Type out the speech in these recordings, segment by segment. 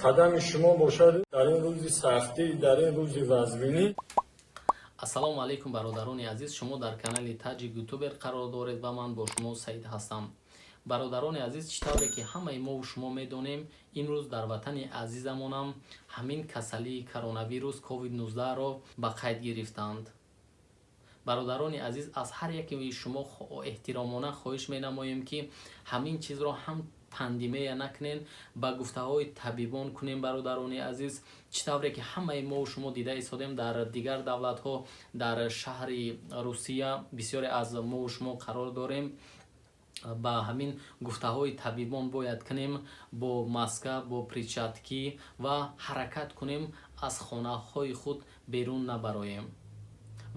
қадами шумо бошад дар ин рӯзи сахтӣ, дар ин рӯзи вазвинӣ. ассалому алайкум бародарони азиз, шумо дар канали таҷи ютубер қарор доред ва ман бо шумо Саид ҳастам. бародарони азиз, чӣ тавре ки ҳамаи мо шумо медонем, имрӯз дар ватани азизамонам ҳамин касалии коронавирус COVID-19-ро ба қайд гирифтанд. бародарони азиз, аз ҳар яке шумо эҳтиромона хоҳиш менамоем ки ҳамин чизро ҳам пандемия накунен, ба гуфтаҳои табибон кунем. бародарони азиз, чӣ тавре ки ҳамаи мо шумо дида истодем дар дигар давлатҳо, дар шаҳри Русия бисёре аз мо шумо қарор дорем. ба ҳамин гуфтаҳои табибон бояд кунем, бо маска, бо перчаткӣ ва ҳаракат кунем, аз хонаҳои худ берун набароем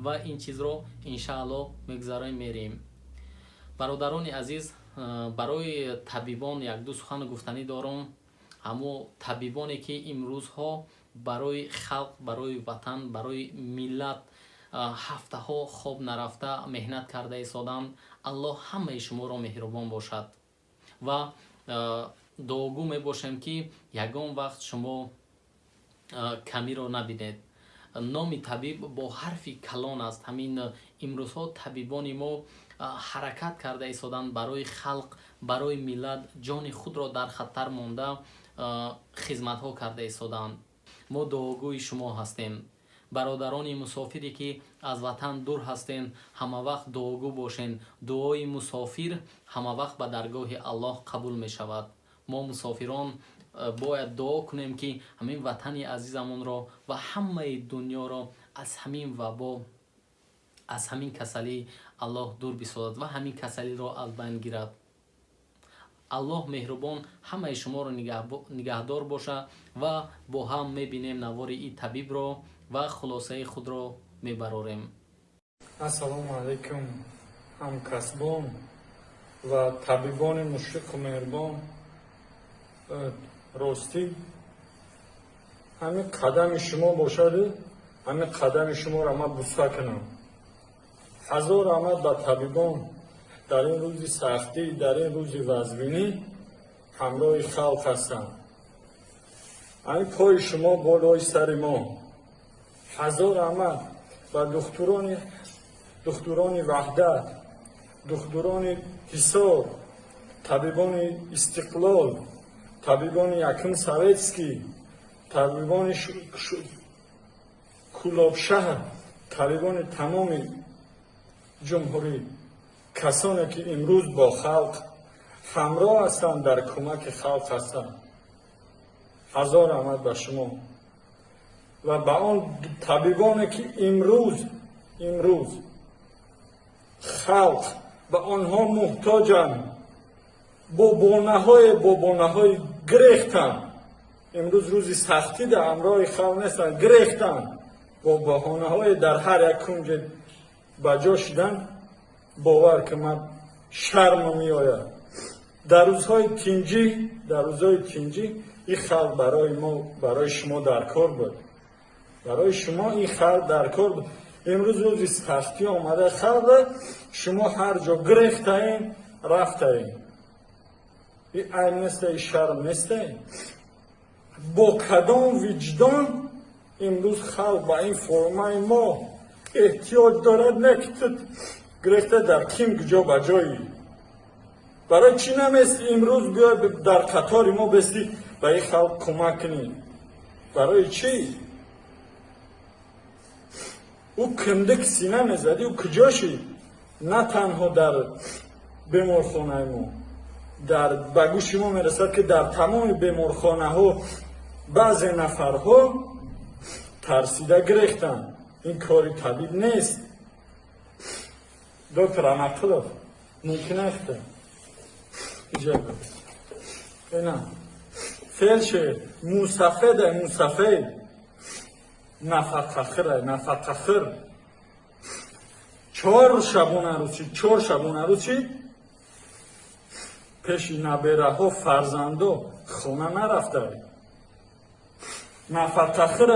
ва ин чизро иншаалло мегзарем мерем. бародарони азиз, барои табибон як-ду сухан гуфтанӣ дорам. ҳамо табибоне ки имрӯзҳо барои халқ, барои ватан, барои миллат ҳафтаҳо хоб нарафта меҳнат карда истоданд. аллоҳ ҳамаи шуморо меҳрубон бошад ва дуогӯ мебошем ки ягон вақт шумо камиро набинед. номи табиб бо ҳарфи калон аст. ҳамин имрӯзҳо табибони мо ҳаракат карда истоданд барои халқ, барои миллат, ҷони худро дар хатар монда хизматҳо карда истоданд. мо дуогӯи шумо ҳастем. бародарони мусофире ки аз ватан дур ҳастен, ҳамавақт дуогӯ бошен. дуои мусофир ҳамавақт ба даргоҳи Аллоҳ қабул мешавад. мо мусофирон бояд дуо кунем ки ҳамин ватани азизамонро ва ҳамаи дунёро аз ҳамин вабо, аз ҳамин касалӣ Аллоҳ дур бисозад ва ҳамин касалиро аз байн гирад. аллоҳ меҳрубон ҳамаи шуморо нигаҳдор боша ва бо ҳам мебинем навори и табибро ва хулосаи худро мебарорем. Ассалому алайкум ҳамкасбон ва табибони мушфиқу меҳрубон. ростӣ ҳамин қадами шумо бошад, ҳамин қадами шуморо ман буста кунам. ҳазор раҳмат ба табибон дар ин рӯзи сахтӣ, дар ин рӯзи вазвинӣ ҳамроҳи халқ ҳастанд. ҳамин пои шумо болои сари мо. ҳазор раҳмат ба духтурони ваҳдат, духтурони ҳисор, табибони истиқлол, табибони якум советский, табибони кулобшаҳр, табибони тамоми ҷумҳурӣ, касоне ки имрӯз бо халқ ҳамроҳ ҳастанд, дар кӯмаки халқ ҳастанд. ҳазор раҳмат ба шумо ва ба он табибоне ки имрӯз халқ ба онҳо муҳтоҷанд, бо бонаҳои гирехтанд. имрӯз рӯзи сахтӣ дар ҳамроҳи халқ нестанд, гирехтанд, бо баҳонаҳое дар ҳар як кунҷе ба ҷо шидан. бовар ки ман шарм меояд. дар рӯзҳои тинҷӣ ин халқ барои мо, барои шумо дар кор буд. барои шумо ин халқ дар кор буд. имрӯз рӯзи сахтӣ омада халқ, шумо ҳар ҷо гирехтаен, рафтаен. ин айб неста, ин шарм неста. бо кадом виҷдон имрӯз халқ ба ин формаи мо эҳтиёҷ дорад? не ки ту гирехта дар ким ҷо ба ҷои. барои чӣ намести имрӯз биёй дар қатори мо бестӣ ба ин халқ кӯмак кунӣ? барои чӣ? ӯ кимдик сина мезадӣ? ӯ куҷо шид? на танҳо дар беморхонаи мо, ба гӯши мо мерасад ки дар тамоми беморхонаҳо баъзе нафарҳо тарсида гирехтанд. ин кори табиб нест. доктор Амақулов, мумкин аст ина фелшер мусафед нафақахир 4 шабона рӯзӣ пеши набераҳо, фарзандо хона нарафтад. нафақахир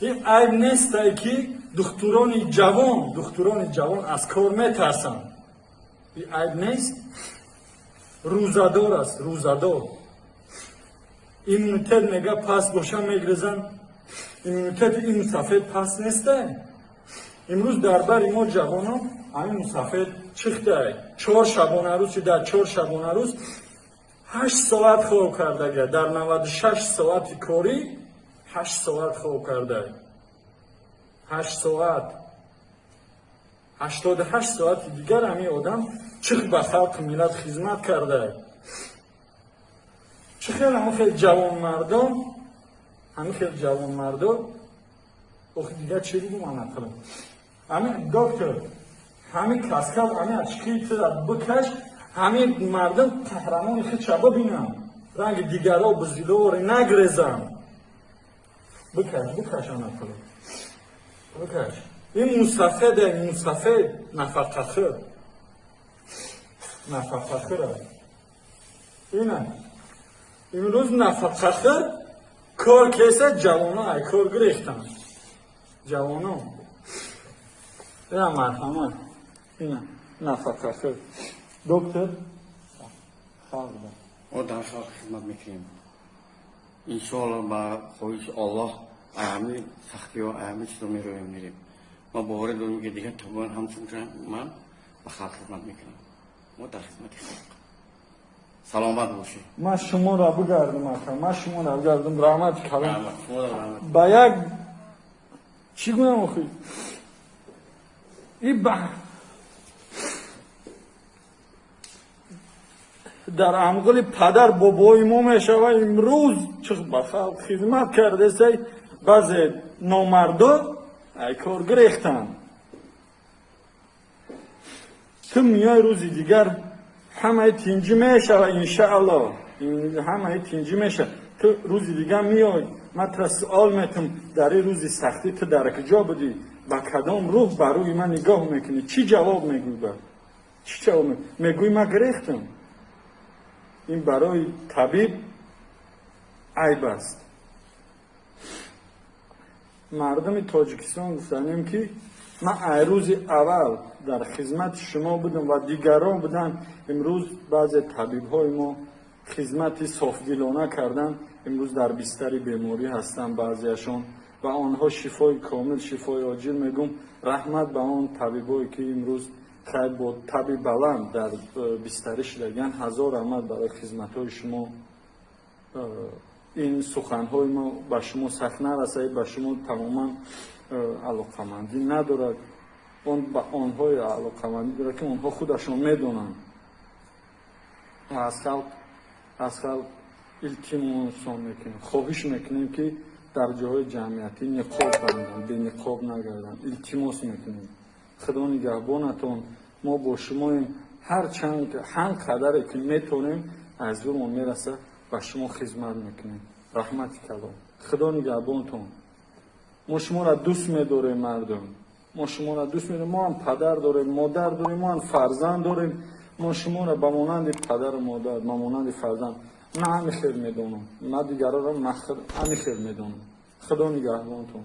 ин айб нестай ки духтурони ҷавон аз кор метарсанд. ин айб нест. рӯзадор аст, рӯзадор. ایمونیتت میگه پس باشه میگرزن. ایمونیتت این سفید پس نیسته. امروز در بر ما جوانان همین سفید چخته 4 شبانه روز در 4 شبانه روز 8 ساعت خواب کرده. در 96 ساعت کاری 8 ساعت خواب کرده. 8 ساعت 88 ساعت دیگر همین آدم چخ به خلق ملت خدمت کرده. چه خیلی جوان مردم همین خیلی جوان مردم اوخی دیگر چی بگم من نکنم. همین دکتر همین کسکل همین اچکی بکش همین مردم قهرمان خود چبا بینم رنگ دیگر ها بزیلو نگریزم. بکش آنها کنم بکش. این مصفه نفقه خیر اینه امروز نفقه خیر کار کسه جوانا ای کار گریختن جوانا اینه مرحمت اینه نفقه خیر. دکتر خواه ما در خلق خدمت میکنیم انشاءالله با خواهش الله اهمی سختی و اهمی چیز رو میریم. ما باور داریم که دیگه طبعا همچون که من با خلق خدمت میکنم. ما در خدمت خلق سلامت باشی. من شما را بگردم رحمت کردم رحمت با یک چی گونم اخوی این در امقل پدر بابای ما میشه و امروز چه بخواه خدمت کرده سی بعض نامردو ای کار گریختن. تو میای روزی دیگر همه تینجی میشه و انشاءالله همه تینجی میشه. تو روزی دیگر میای من ترا سوال میتونم در این روزی سختی تو در کجا بودی با کدام روح بروی من نگاه میکنی چی جواب میگوی بر چی جواب میگوی من گریختم. این برای طبیب عیب است. مردم تاجیکستان گفتنیم که من روز اول در خدمت شما بودم و دیگران بودن. امروز بعض طبیب های ما خدمت صافدلانه کردن. امروز در بستر بیماری هستن بعضیشان و آنها شفای کامل شفای عاجل میگم. رحمت به آن طبیبایی که امروز خیلی با طبیب بلند در بسترش لگن. هزار رحمت برای خدمت های شما. این سخن های ما به شما سخت نرسه به شما تماما علاقمندی ندارد. اون به آنهای علاقمندی دارد که آنها خودشان میدونن. از خلق التماس میکنیم خواهش میکنیم که در جاهای جمعیتی نقاب بندن به نقاب نگردن. التماس میکنیم خدا نگهبانتون. ما با شما هر قدری که میتونیم از زورمون میرسه و شما خدمت میکنیم. رحمت کلام خدا نگهبانتون. ما شما را دوست می‌داریم مردم. ما شما را دوست می‌داریم. ما هم پدر داریم مادر داریم ما هم فرزند داریم. ما شما را به مانند پدر و مادر به مانند فرزند نه همین خیر میدونم. ما دیگران را همین خیر میدونم. خدا نگهبانتون.